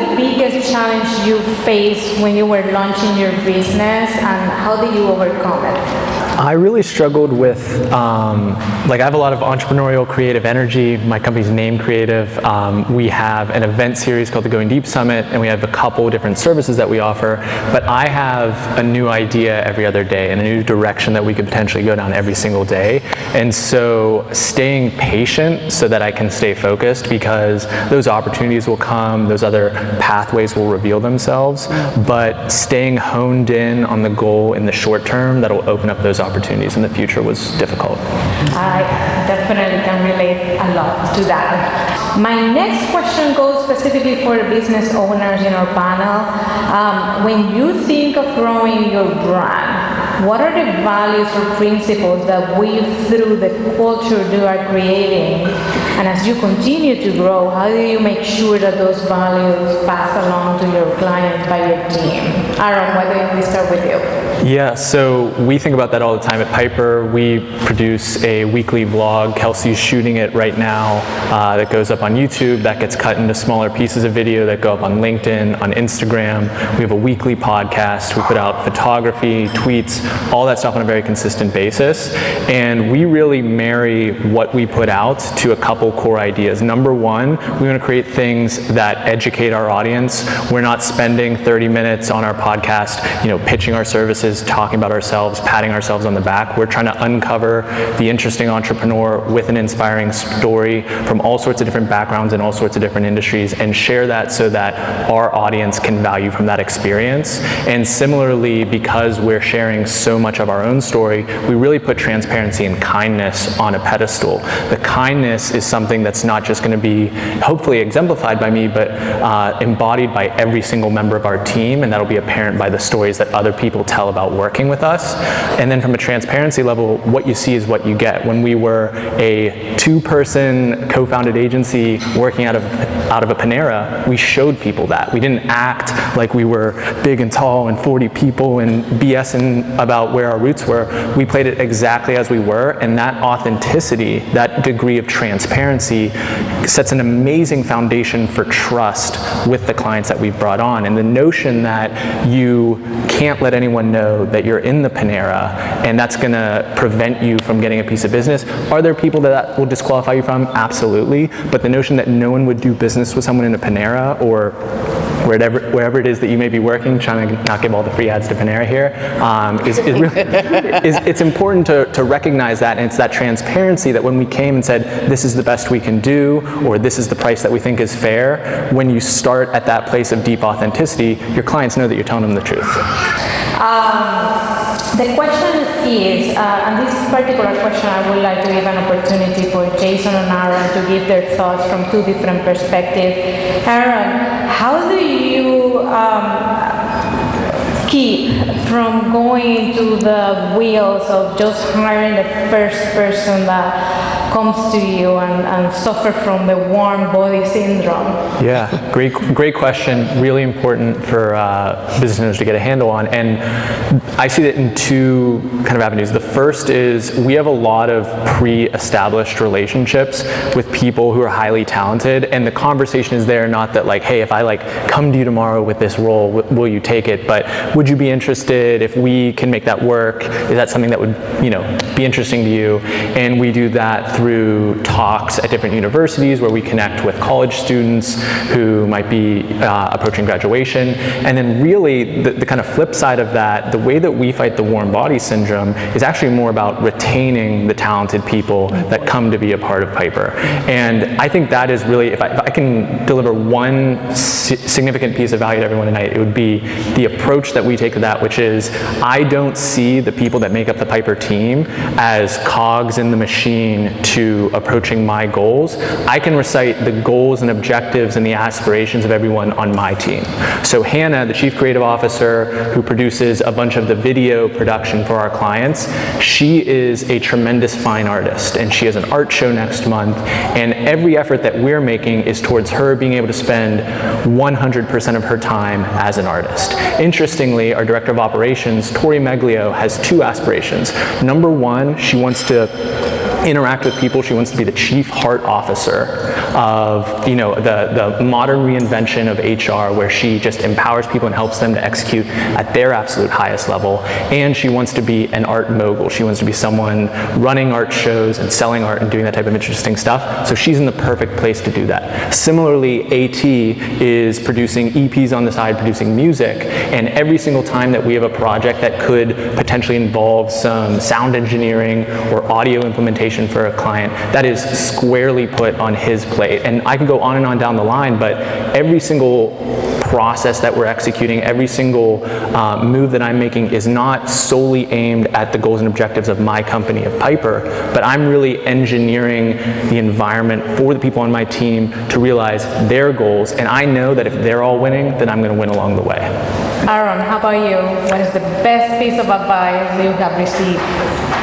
the biggest challenge you faced when you were launching your business, and how did you overcome it? I really struggled with, I have a lot of entrepreneurial creative energy. My company's named Creative. We have an event series called the Going Deep Summit, and we have a couple different services that we offer. But I have a new idea every other day and a new direction that we could potentially go down every single day. And so staying patient so that I can stay focused, because those opportunities will come, those other pathways will reveal themselves. But staying honed in on the goal in the short term that'll open up those opportunities in the future was difficult. I definitely can relate a lot to that. My next question goes specifically for the business owners in our panel. When you think of growing your brand, what are the values or principles that weave through the culture you are creating? And as you continue to grow, how do you make sure that those values pass along to your clients by your team? Aaron, why don't we start with you? Yeah, so we think about that all the time at Piper. We produce a weekly vlog. Kelsee's shooting it right now that goes up on YouTube, that gets cut into smaller pieces of video that go up on LinkedIn, on Instagram. We have a weekly podcast. We put out photography, tweets, all that stuff on a very consistent basis. And we really marry what we put out to a couple core ideas. Number one, we want to create things that educate our audience. We're not spending 30 minutes on our podcast, pitching our services, talking about ourselves, patting ourselves on the back. We're trying to uncover the interesting entrepreneur with an inspiring story from all sorts of different backgrounds and all sorts of different industries, and share that so that our audience can value from that experience. And similarly, because we're sharing so much of our own story, we really put transparency and kindness on a pedestal. The kindness is something that's not just going to be hopefully exemplified by me, but embodied by every single member of our team, and that'll be apparent by the stories that other people tell about working with us. And then from a transparency level, what you see is what you get. When we were a two-person co-founded agency working out of a Panera, we showed people that. We didn't act like we were big and tall and 40 people and BSing about where our roots were. We played it exactly as we were, and that authenticity, that degree of transparency sets an amazing foundation for trust with the clients that we've brought on. And the notion that you can't let anyone know that you're in the Panera and that's going to prevent you from getting a piece of business. Are there people that will disqualify you from? Absolutely. But the notion that no one would do business with someone in a Panera or wherever it is that you may be working, trying to not give all the free ads to Panera here, is really, it's important to recognize that, and it's that transparency that when we came and said, this is the best we can do, or this is the price that we think is fair, when you start at that place of deep authenticity, your clients know that you're telling them the truth. The question is, and this particular question I would like to give an opportunity for Jason and Aaron to give their thoughts from two different perspectives. Aaron, how do you keep from going to the wheels of just hiring the first person that comes to you and suffer from the warm body syndrome? Yeah, great question. Really important for business owners to get a handle on. And I see that in two kind of avenues. The first is we have a lot of pre-established relationships with people who are highly talented, and the conversation is there not that like, hey, if I come to you tomorrow with this role, will you take it? But would you be interested if we can make that work? Is that something that would be interesting to you? And we do that through talks at different universities where we connect with college students who might be approaching graduation. And then really the kind of flip side of that, the way that we fight the warm body syndrome is actually more about retaining the talented people that come to be a part of Piper. And I think that is really, if I can deliver one significant piece of value to everyone tonight, it would be the approach that we take to that, which is I don't see the people that make up the Piper team as cogs in the machine to approaching my goals. I can recite the goals and objectives and the aspirations of everyone on my team. So Hannah, the Chief Creative Officer who produces a bunch of the video production for our clients, she is a tremendous fine artist, and she has an art show next month, and every effort that we're making is towards her being able to spend 100% of her time as an artist. Interestingly, our Director of Operations, Tori Meglio, has two aspirations. Number one, she wants to interact with people. She wants to be the chief heart officer of, you know, the modern reinvention of HR, where she just empowers people and helps them to execute at their absolute highest level. And she wants to be an art mogul. She wants to be someone running art shows and selling art and doing that type of interesting stuff. So she's in the perfect place to do that. Similarly, AT is producing EPs on the side, producing music, and every single time that we have a project that could potentially involve some sound engineering or audio implementation for a client, that is squarely put on his plate. And I can go on and on down the line, but every single process that we're executing, every single move that I'm making is not solely aimed at the goals and objectives of my company, of Piper, but I'm really engineering the environment for the people on my team to realize their goals, and I know that if they're all winning, then I'm going to win along the way. Aaron, how about you? What is the best piece of advice you have received?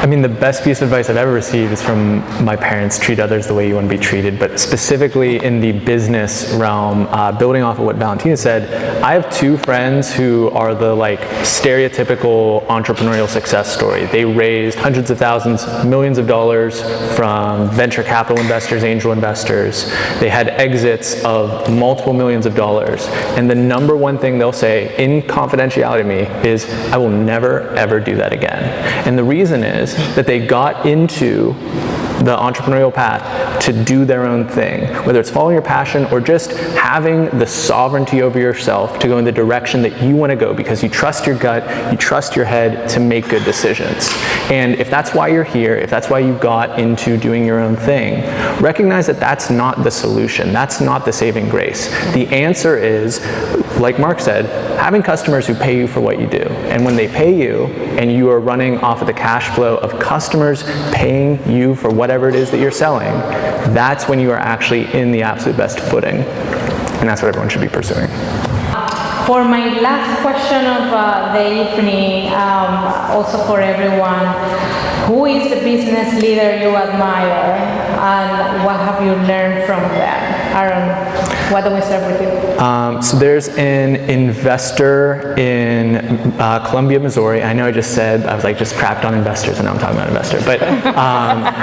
I mean, the best piece of advice I've ever received is from my parents: treat others the way you want to be treated. But specifically in the business realm, building off of what Valentina said, I have two friends who are the stereotypical entrepreneurial success story. They raised hundreds of thousands, millions of dollars from venture capital investors, angel investors. They had exits of multiple millions of dollars. And the number one thing they'll say in confidentiality to me is, I will never, ever do that again. And the reason is that they got into the entrepreneurial path to do their own thing, whether it's following your passion or just having the sovereignty over yourself to go in the direction that you want to go, because you trust your gut, you trust your head to make good decisions. And if that's why you're here, if that's why you got into doing your own thing, recognize that that's not the solution, that's not the saving grace. The answer is, like Mark said, having customers who pay you for what you do. And when they pay you and you are running off of the cash flow of customers paying you for whatever it is that you're selling, that's when you are actually in the absolute best footing. And that's what everyone should be pursuing. For my last question of the evening, also for everyone, who is the business leader you admire and what have you learned from them? Aaron, why don't we start with you? So there's an investor in Columbia, Missouri. I know I just said, I was just crapped on investors, and now I'm talking about investor. But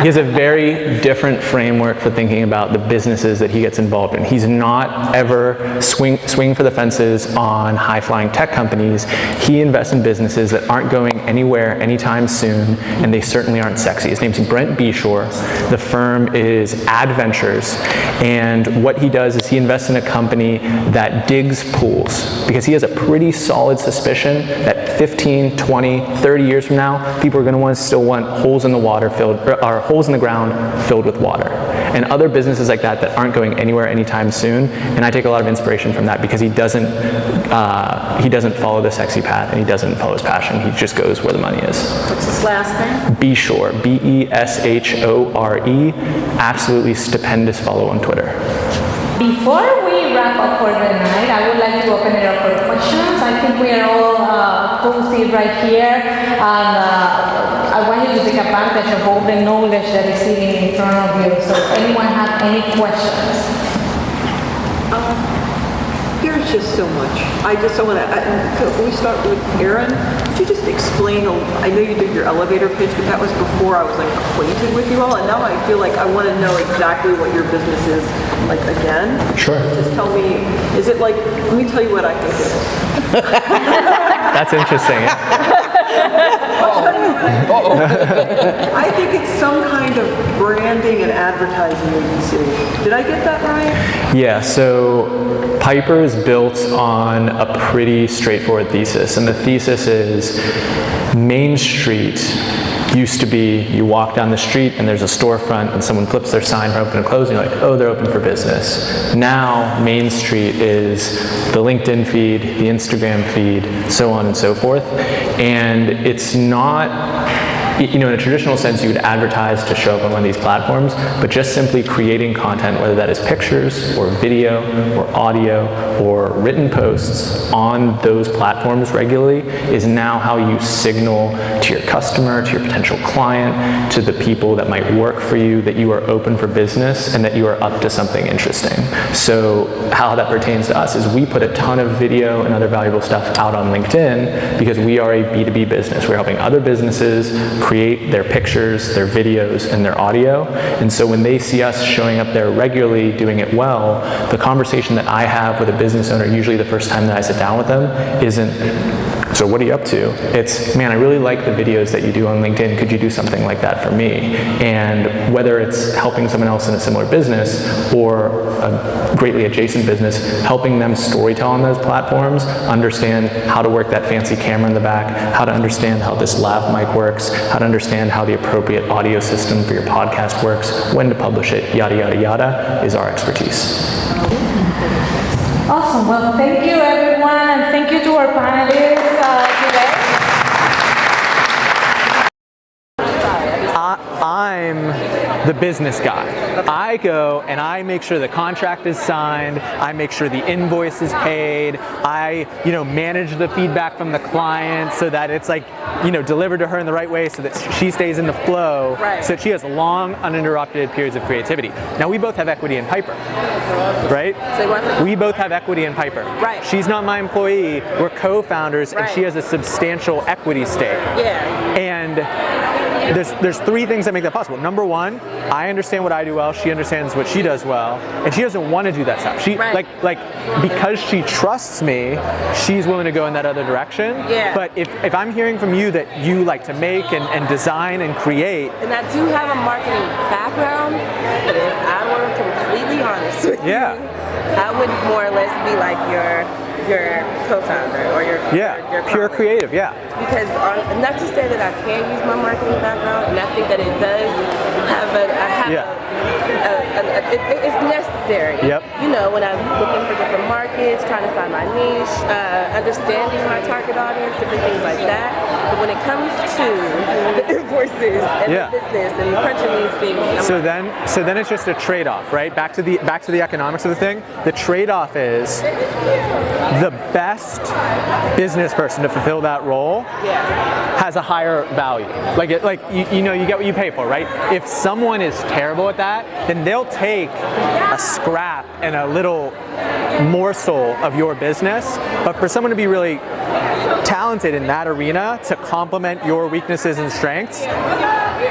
he has a very different framework for thinking about the businesses that he gets involved in. He's not ever swing for the fences on high-flying tech companies. He invests in businesses that aren't going anywhere anytime soon, and they certainly aren't sexy. His name's Brent Beshore. The firm is Adventures, and what he does is he invests in a company that digs pools, because he has a pretty solid suspicion that 15, 20, 30 years from now, people are going to still want holes in the water filled, or holes in the ground filled with water. And other businesses like that aren't going anywhere anytime soon. And I take a lot of inspiration from that, because he doesn't follow the sexy path, and he doesn't follow his passion. He just goes where the money is. What's his last name? Beshore, B-E-S-H-O-R-E. Absolutely stupendous follow on Twitter. Before we wrap up for the night, I would like to open it up for questions. I think we are all cozy right here, and I want you to take advantage of all the knowledge that is sitting in front of you. So anyone have any questions? There's just so much. I want to, can we start with Aaron? Could you just explain, I know you did your elevator pitch, but that was before I was acquainted with you all, and now I feel like I want to know exactly what your business is again. Sure. Just tell me, is it let me tell you what I think it is. That's interesting. I think it's some kind of branding and advertising agency. Did I get that right? Yeah, so Piper is built on a pretty straightforward thesis, and the thesis is Main Street used to be, you walk down the street and there's a storefront and someone flips their sign for open and close, and you're like, oh, they're open for business. Now, Main Street is the LinkedIn feed, the Instagram feed, so on and so forth. And it's not, in a traditional sense, you would advertise to show up on one of these platforms, but just simply creating content, whether that is pictures or video or audio or written posts on those platforms regularly is now how you signal to your customer, to your potential client, to the people that might work for you that you are open for business and that you are up to something interesting. So how that pertains to us is we put a ton of video and other valuable stuff out on LinkedIn because we are a B2B business. We're helping other businesses create their pictures, their videos, and their audio. And so when they see us showing up there regularly, doing it well, the conversation that I have with a business owner, usually the first time that I sit down with them, isn't, so what are you up to? It's, man, I really like the videos that you do on LinkedIn. Could you do something like that for me? And whether it's helping someone else in a similar business or a greatly adjacent business, helping them storytell on those platforms, understand how to work that fancy camera in the back, how to understand how this lav mic works, how to understand how the appropriate audio system for your podcast works, when to publish it, yada, yada, yada, is our expertise. Awesome. Well, thank you, everyone, and thank you to our panelists today. I'm the business guy. I go and I make sure the contract is signed, I make sure the invoice is paid, I, manage the feedback from the client so that it's like, delivered to her in the right way so that she stays in the flow, so that she has long, uninterrupted periods of creativity. Now, we both have equity in Piper, right? Say what? We both have equity in Piper. Right. She's not my employee, we're co-founders, and she has a substantial equity stake. Yeah. And there's three things that make that possible. Number one, I understand what I do well, she understands what she does well, and she doesn't want to do that stuff. She like because she trusts me, she's willing to go in that other direction. Yeah. But if I'm hearing from you that you like to make and design and create, and I do have a marketing background, but if I were completely honest with you, I would more or less be like your co-founder or your pure creative, because not to say that I can use my marketing background, and I think that it does have it's necessary. When I'm looking for different markets, trying to find my niche, understanding my target audience, different things like that. But when it comes to the invoices and the business and crunching these things, so then it's just a trade-off, right? Back to the economics of the thing. The trade-off is the best business person to fulfill that role has a higher value. You get what you pay for, right? If someone is terrible at that, then they'll take a scrap and a little morsel of your business. But for someone to be really talented in that arena to complement your weaknesses and strengths,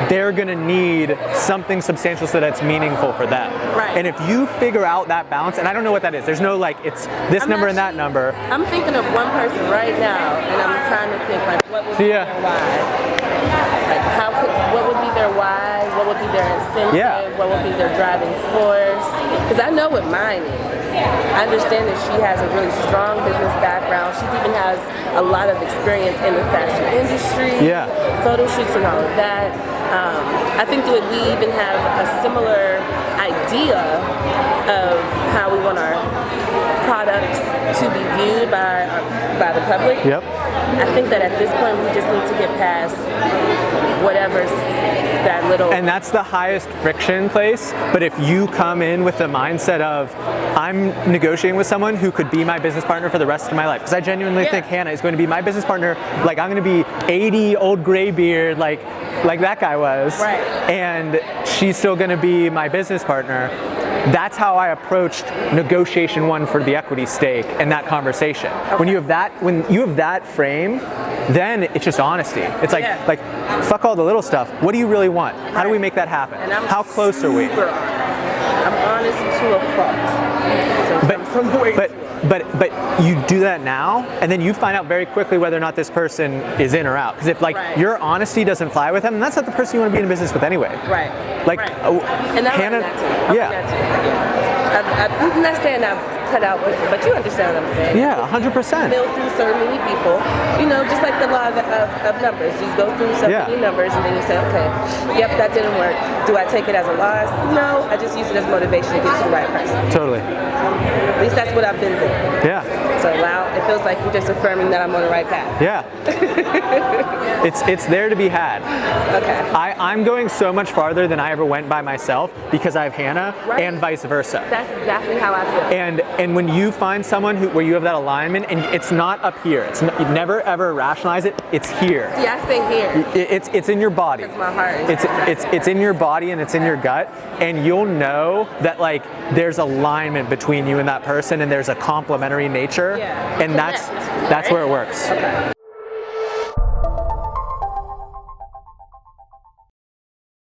they're going to need something substantial so that it's meaningful for them. Right. And if you figure out that balance, and I don't know what that is, there's no it's this number and that number. I'm thinking of one person right now, and I'm trying to think what would be their why. What would be their why? What would be their incentive? What would be their driving force? Because I know what mine is. I understand that she has a really strong business background. She even has a lot of experience in the fashion industry, photo shoots and all of that. I think that we even have a similar idea of how we want our products to be viewed by the public. I think that at this point we just need to get past whatever's that little. And that's the highest friction place. But if you come in with the mindset of, I'm negotiating with someone who could be my business partner for the rest of my life, because I genuinely think Hannah is going to be my business partner. Like, I'm going to be 80, old gray beard, like that guy was, and she's still going to be my business partner. That's how I approached negotiation one for the equity stake and that conversation. When you have that frame, then it's just honesty. It's like fuck all the little stuff. What do you really want? How do we make that happen? How close are we? I'm honest to a fault. But you do that now, and then you find out very quickly whether or not this person is in or out. Because if your honesty doesn't fly with them, then that's not the person you want to be in business with anyway. And Hannah, I'm not saying I've cut out, but you understand what I'm saying. 100%. Build through so many people, just like the law of numbers. You go through so many numbers, and then you say, okay, that didn't work. Do I take it as a loss? No, I just use it as motivation to get to the right person. Totally. At least that's what I've been doing. So wow, it feels like you're just affirming that I'm on the right path. Yeah. It's there to be had. Okay. I'm going so much farther than I ever went by myself because I have Hannah, and vice versa. That's exactly how I feel. And when you find someone where you have that alignment, and it's not up here, you never ever rationalize it. It's here. See, I say here. It's in your body. Because my heart is It's in your body and it's in your gut, and you'll know that like there's alignment between you and that person, and there's a complementary nature, and that's where it works. Okay.